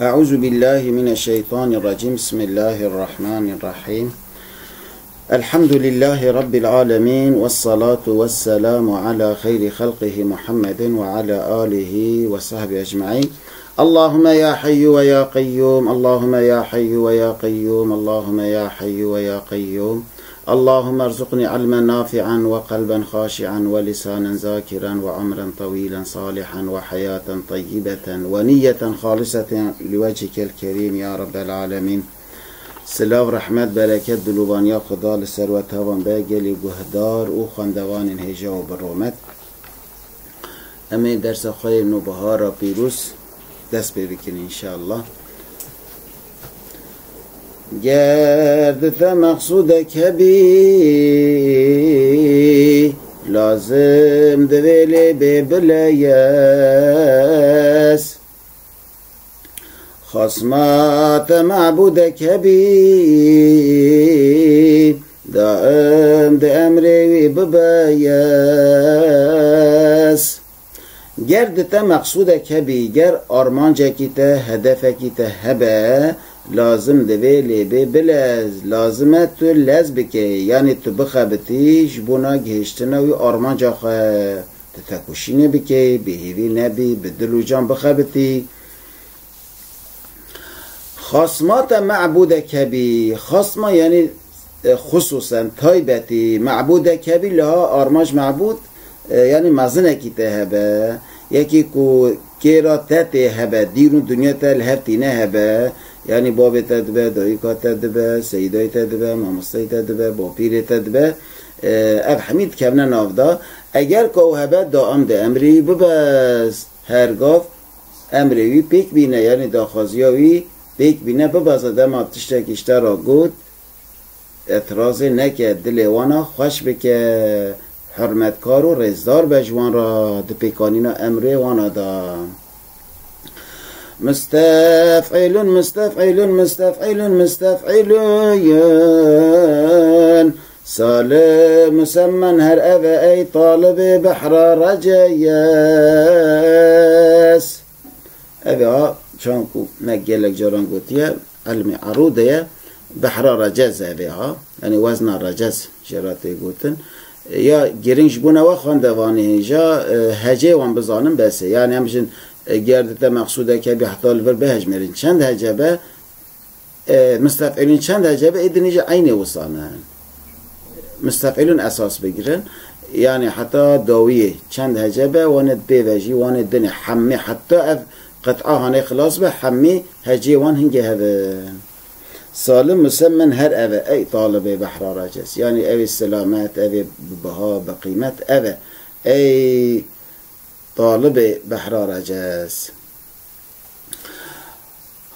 أعوذ بالله من الشيطان الرجيم. بسم الله الرحمن الرحيم. الحمد لله رب العالمين، والصلاة والسلام على خير خلقه محمد وعلى آله وصحبه أجمعين. اللهم يا حي ويا قيوم، اللهم يا حي ويا قيوم، اللهم يا حي ويا قيوم. اللهم ارزقني علما نافعا وقلبا خاشعا ولسانا ذاكرا وعمرا طويلا صالحا وحياة طيبة ونية خالصة لوجهك الكريم يا رب العالمين. سلاو رحمت برکت دلوبانیا خدا لسر و توان بگلی گهدار او خواندوان هجا و برومت. امی درس خواهی نوبهار پیروز دست بکنی انشاءالله. گردت مقصودک بی لازم دویلی ببلیس خصمات معبودک بی دائم ده امری ببیس. گردت مقصودک بی گر آرمانجکی ته هدفکی ته هبه لازم دویلی ببلز لازمه تو لز بکی یعنی تو بخبتیش بونا گهشتنوی آرمانجا خواه تتکوشینه بکی بهیوی نبی بدلو جان بخبتی. خاصمات معبود کبی خاصما یعنی خصوصا تایبتی معبود کبی لها آرماج معبود یعنی مزنه کی ته هبه یکی کو کیرا ته هبه دیرون دنیا ته هفتی نه هبه یعنی باب تدبه دایکا تدبه سیدای تدبه مامستای تدبه باپیر تدبه اف حمید کمنه نافدا اگر که هبه دائم ده امری ببست هرگاف امریوی پیک بینه یعنی داخازیاوی پیک بینه ببازه دم تشتکشته را گود اعتراض نکه دلوانا خوش بکه حرمتکار و رزدار بجوان را ده پیکانینا امری وانا دا. مستفعل مستفعل مستفعل مستفعلون سالم مسمن هر أذى أي طالب بحر رجيس. أبيها شانكو نجيلك جران قوتيا علمي عروضية بحر رجز أبيها يعني وزن رجز جراتي قوتن يا جرينش بونا وخوان دواني هجا هجي وان بزانم بس يعني همشن گردت مقصوده که به حتال ور بهج مرین چند هجبه مستفعلین چند هجبه ایدنیجا عین وصانه مستفعلون اساس بگیرن یعنی حتی داویه چند هجبه واند بیوجی واند دنی حمی حتی اف قطعه هانه خلاص به حمی هجی وان هنگه هبه. سالم مسمن هر اوه ای طالب بحر راجس یعنی اوی سلامت اوی بها بقیمت اوه ای طالب بحر رجس.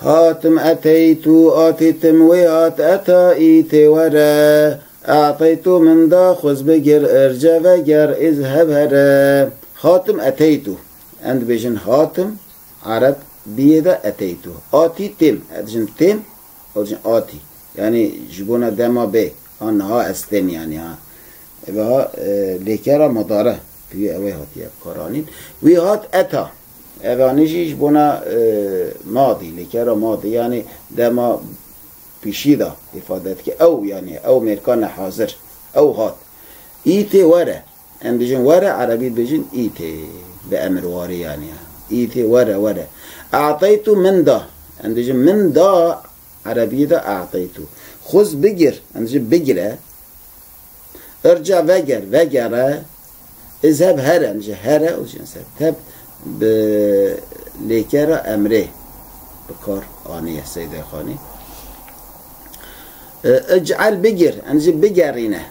هاتم أتيتو آتيتم ويات أتا إيتي ورا أعطيتو من دا خز بجر ارجع وجر اذهب هرا. هاتم أتيتو عند بيجن هاتم عرب بيدا أتيتو آتيتم أدجن تم أدجن آتي يعني جبونا دما بي أنها أستن يعني ها بها لكرا مضارة في اوه هاتيه قرانين وي هات اتا اوانيجيش بنا ماضي لكرا ماضي يعني دما بيشيدا افادتك او يعني او ميركان حاضر او هات ايتي ورا ام بيجن ورا عربي بيجن ايتي بامر واري يعني ايتي ورا ورا. اعطيتو من دا ام بيجن من دا عربي دا اعطيتو. خذ بجر ام بيجن بجره ارجع وجر وجره اذهب هرا مجه هرا وجنسب تب بليكرا امره بكار آنية سيدة خاني. اجعل بجر انجب بجرينه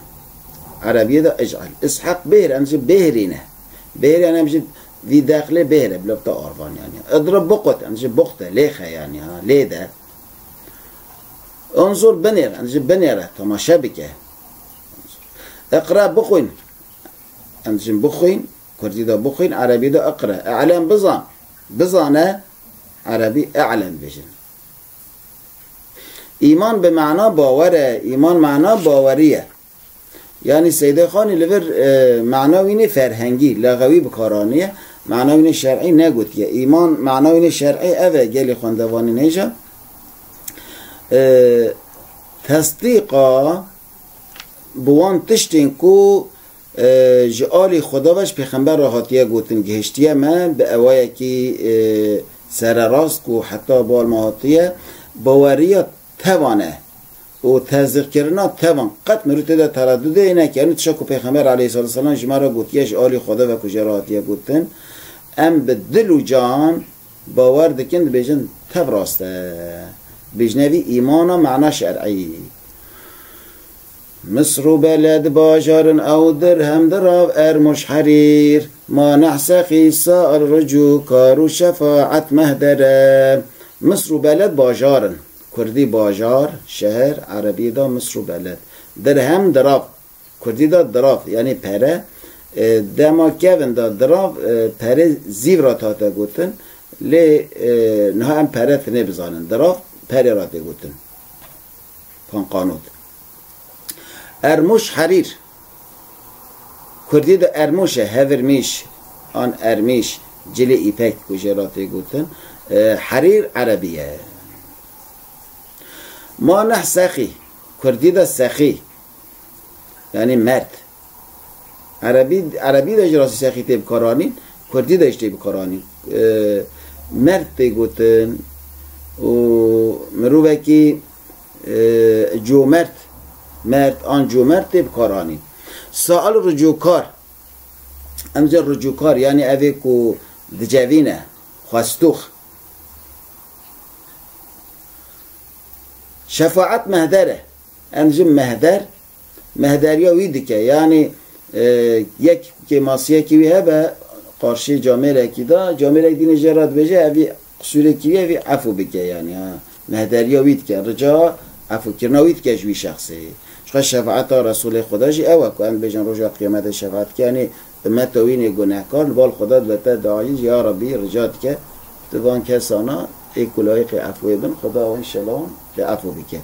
عربية دا اجعل. اسحق بهر انجب بهرينه بهر يعني انجب في داخله بهره بلبطة أربان يعني. اضرب بقط انجب بقطة ليخة يعني ها ليدا. انظر بنير انجب بنيرة تماشا بكه. اقرأ بقوين أنتم بخين كردي دا بخين عربي دا أقرأ. أعلم بزان بزانة عربي أعلم بجن. إيمان بمعنى باوره إيمان معنى باورية يعني سيدة خاني لفر معنى ويني فرهنگي لغوي بكارانية معناوین شرعی نگوت که ایمان معناوین شرعی اوه گلی خوندوانی نیجا تصدیقا بوان تشتین کو جعالی خدا وش پیغمبر راحتیه گوتن گهشتیه من به اوایه کی سر راست کو حتی بال مهاتیه باوریه توانه و تصدیق کردن توان قط مروت ده تردد اینه که یعنی تشکو پیغمبر علیه السلام جمعه را گوتیه جعالی خدا و کجا راحتیه گوتن ام به دل و جان باور دکند بیجن تب راسته بجنوی ایمانا معنا شرعی مصر بلد باجار او درهم دراو ارمش حرير ما نحسخي سائر رجو كارو شفاعت مهدره مصر بلد باجار كردي باجار شهر عربي دا مصر بلد درهم دراو كردي دا دراو يعني پره دما كيفن دا دراو پره زيورا تاتا گوتن لی نها هم پره تنه بزانن دراو پره را گوتن پان قانود ارموش حریر کردی دا ارموشه هورمیش آن ارمیش جل ایپک کجراتی گوتن حریر عربیه ما نه سخی کردی دا سخی یعنی مرد عربی دا جراسی سخی تیب کارانین کردی دا اشتیب کارانین مرد تی گوتن و مروبه کی جو مرد آن جو مرد تیب کارانی سال رجوکار امجا رجوکار یعنی اوه کو دجاوینه خواستوخ شفاعت مهدره امجا مهدریا ویده که یعنی یک که ماسیه که ویه به قارشی جامعه رکی دا جامعه رک دین جرات بجه اوی قصوره که ویه عفو بکه یعنی مهدریا وید که رجا عفو کرنا وید که جوی شخصی شفاعت رسول خدا جی اوه که ام بجن رجا قیامت شفاعت که یعنی امت وین گناهکار بال خدا دلتا دعایی یا ربی رجات که توان کسانا ای کلایق عفو بن خدا و انشالله لعفو بکه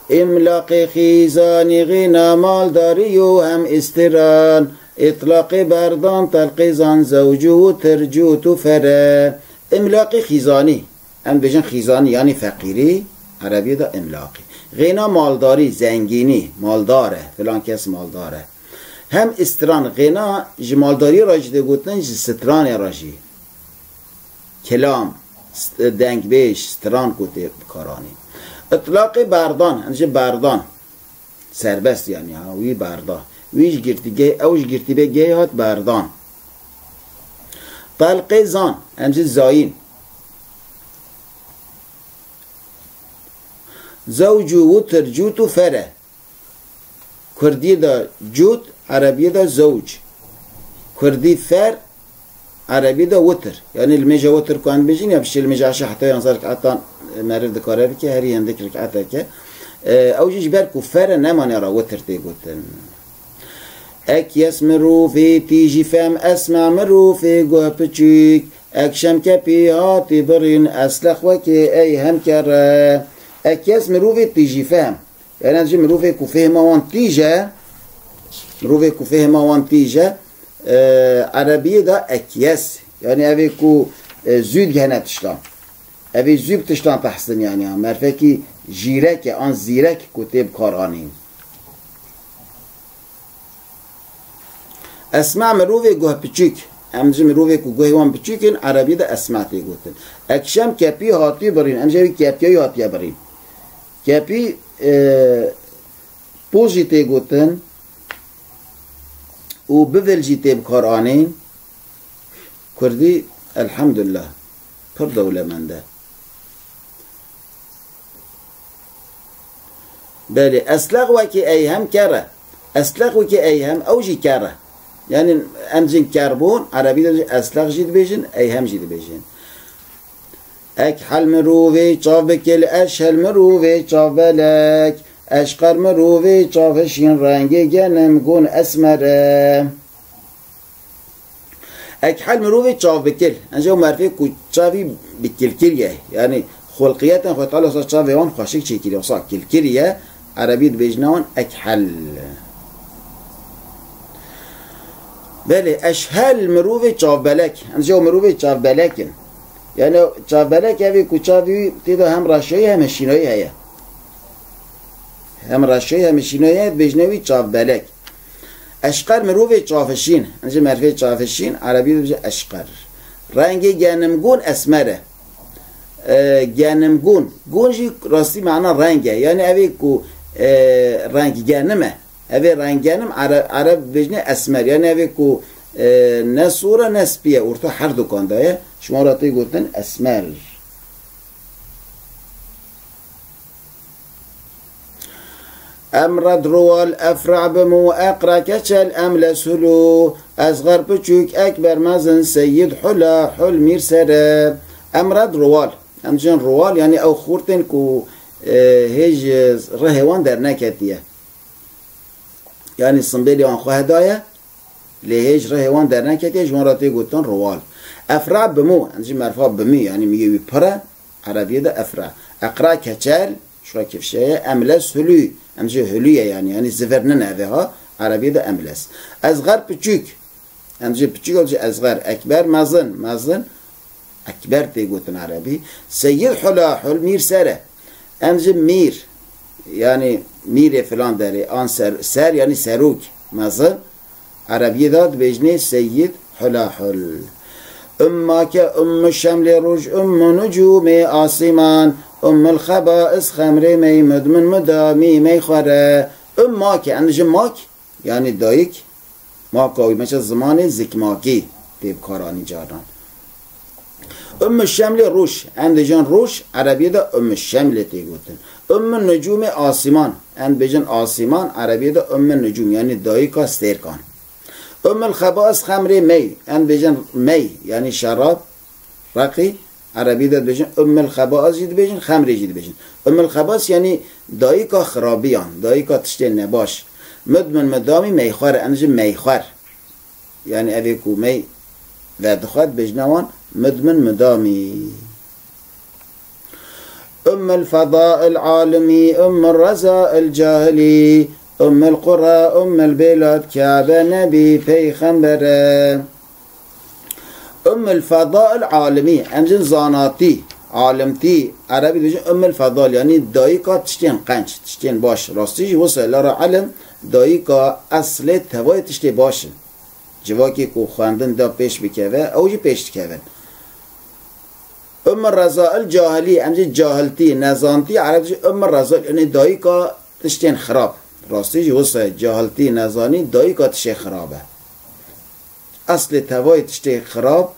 املاق خیزانی غینا مالداری و هم استران اطلاق بردان تلقیزان زوجو ترجو تو فره املاق خیزانی ام بجن خیزانی یعنی فقیری عربی دا املاقی غینا مالداری زنگینی مالداره فلان کس مالداره هم استران غینا مالداری راجده گوتن ستران راجی کلام دنگ بیش ستران گوته بکارانی اطلاق بردان انجا بردان سربست یعنی وی بردان ویش گرتی اوش گرتی به گی هات بردان طلق زان انجا زاین زوجو و ترجوت و فره کردی دا جوت عربی دا زوج کردی فر عربی دا وتر یعنی المجا وتر کن بجین یا بشی المجا عشا حتی یانزار رکعتان مرد کاره بکی هری هندک رکعتا که اوجیش برکو فر نمانه را وتر تی گوتن اک یسمرو فی تیجی فهم اسمع مرو فی گوه پچیک اکشم که پیاتی برین اسلخ وکی ای هم کره اکیس مروفه تیجی فهم یعنی از مروفه که فهم وان تیجه مروفه که فهم وان تیجه عربیه دا اکیس یعنی اوه که زود گهنه تشتان اوه زود تشتان تحسن یعنی مرفه که جیرک آن زیرک کتب کارانیم اسمع مروفه گوه پچیک امجا مروفه که گوه وان پچیکن عربیه دا اسمع تی گوتن اکشم کپی هاتی برین امجا کپی هاتی برین کپی پوزی تی گوتن و بولجی تی بکارانین کردی الحمدلله پر دوله منده بله اسلق وکی ایهم کره اسلق وکی ایهم اوجی کره یعنی امزین کربون عربی دا اسلق جید بیشن ایهم جید بیشن اکحل مروفی چاو بکل اشهل مروفی چاو بلک اشقر مروفی چاوشین رنگی گنم گون اسمره اکحل مروفی چاو بکل انجا مرفی که چاوی بکل کلیه یعنی خلقیتا خواهد تعالی اصلا چاوی آن خوشک چی کلیه اصلا کل کلیه عربی بجنان اکحل بله اشهل مروف چاوبلک انجا مروف چاوبلکن یعنی چاوبلک اوی کوچاوی تیدا هم راشایی هم شینایی هیا هم راشایی هم شینایی هیا بجنوی چاوبلک اشقر مروف چافشین انجا مرفه چافشین عربی بجه اشقر رنگ گنمگون اسمره گنمگون گونجی راستی معنا رنگه یعنی اوی کو رنگ گنمه اوی رنگ گنم عرب بجنه اسمر یعنی اوی کو نه سوره نه سپیه ارتا هر دکانده شما را توی گفتن اسمر امرد روال افرع بمو اقرا کچل املسلو اصغر بچوک اکبر مزن سید حلا حل میر سره امرد روال همچنین روال یعنی او خورتن کو هیچ رهوان در نکتیه یعنی صنبیلی آن خواه دایه لهیج رهوان در نکتیه جمعراتی گوتن روال افرع بمو همچنین مرفع بمی یعنی میگه وی پره عربیه ده افرع اقرا کچل شو کفشه املس هلوی همچنین هلویه یعنی زفر ننوه ها عربیه ده املس اصغر بچوک همچنین بچوک اصغر اکبر مزن اکبر تیگوتن عربی سید حلا حل میر سره امجه میر یعنی میر فلان داره آن سر یعنی سروک مزن عربی داد بجنه سید حلا حل اما که ام شمل روش ام نجوم آسمان ام الخبائس خمر می مدمن مدامی می خوره اما که انجه ماک یعنی دایک ماکاوی مثل زمان زکماکی تیبکارانی جاران ام الشمل روش اندجان روش عربی دا ام الشمل تیگوتن ام النجوم آسمان اندجان آسمان عربی دا ام النجوم یعنی دایکا ستیرکان ام الخبائس خمر می اندجان می یعنی شراب رقی عربی دا بجان ام الخبائس جید بجان خمر جید بجان ام الخبائس یعنی دایکا خرابیان دایکا تشتی نباش مدمن مدامی میخور اندجان میخور یعنی اوی کو می و دخواد بجنوان مدمن مدامي ام الفضاء العالمي ام الرزاء الجاهلي ام القرى ام البلاد كعبة نبي پیغمبر ام الفضاء العالمي امجن زاناتي عالمتي عربي بيجي ام الفضاء يعني دايكا تشتين قنش تشتين باش راستيجي وصل لارا علم دايكا اصل تواي تشتي باش جواکی کو خواندن دا پیش بکوه او جی پیش تکوه ام الرزاء الجاهلی امجی جاهلتی نزانتی عرب جی ام الرزاء یعنی دایی که تشتین خراب راستی جی وصه جاهلتی نزانی دایی که تشتین خرابه اصل توای تشتین خراب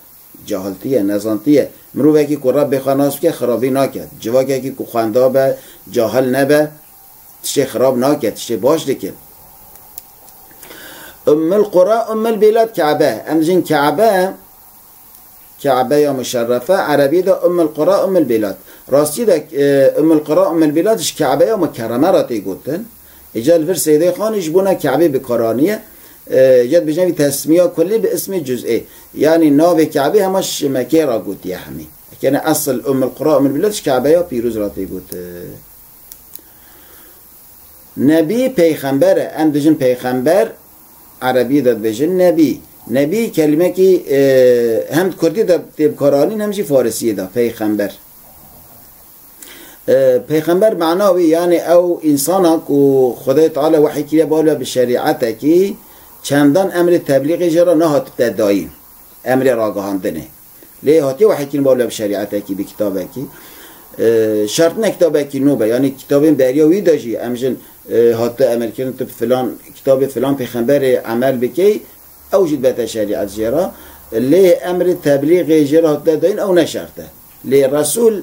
جاهلتیه نزانتیه مروفه که رب بخواناس که خرابی نکد جواکی که خوانده به جاهل نبه تشتین خراب نکد تشتین باش دکن ام القرى ام البلاد كعبة امجن كعبة يا مشرفة عربي ده ام القرى ام البلاد راستي ده ام القرى ام البلاد اش كعبة يا مكرمة راتي قلتن اجال فر سيدي خان يجبونا كعبة بكرانية جد بجنبي تسمية كلي باسم جزئي يعني ناوي كعبة همش مكيرا قلت يا حمي كان اصل ام القرى ام البلاد اش كعبة يا بيروز راتي قلت نبي پیغمبر ام دجن پیغمبر عربی داد بجن نبی کلمه که هم کردی داد تبکارانی هم جی فارسی داد پیغمبر معناوی یعنی او انسان ها که خدای تعالی وحی که بالا به شریعت که چندان امر تبلیغ جرا نه هات تدایی امر راگهاندنه لی هاتی وحی که بالا به شریعت که به کتابه که شرط نه کتابه که نوبه یعنی کتاب بریاوی داشی امجن حتی عمل کردن تو فلان کتاب فلان پیغمبر عمل بکی او جد بتا شریعت جرا لی امر تبلیغ جرا حتی داین او نشرته لی رسول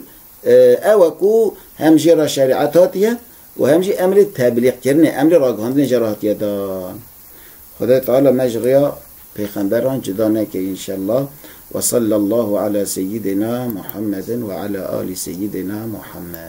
او کو هم جرا شریعت هاتیه و هم جی امر تبلیغ کردن امر راگهاندن جرا هاتیه دان خدای تعالی مجریا پیغمبران جدا نکه انشالله وصلى الله على سيدنا محمد وعلى آل سيدنا محمد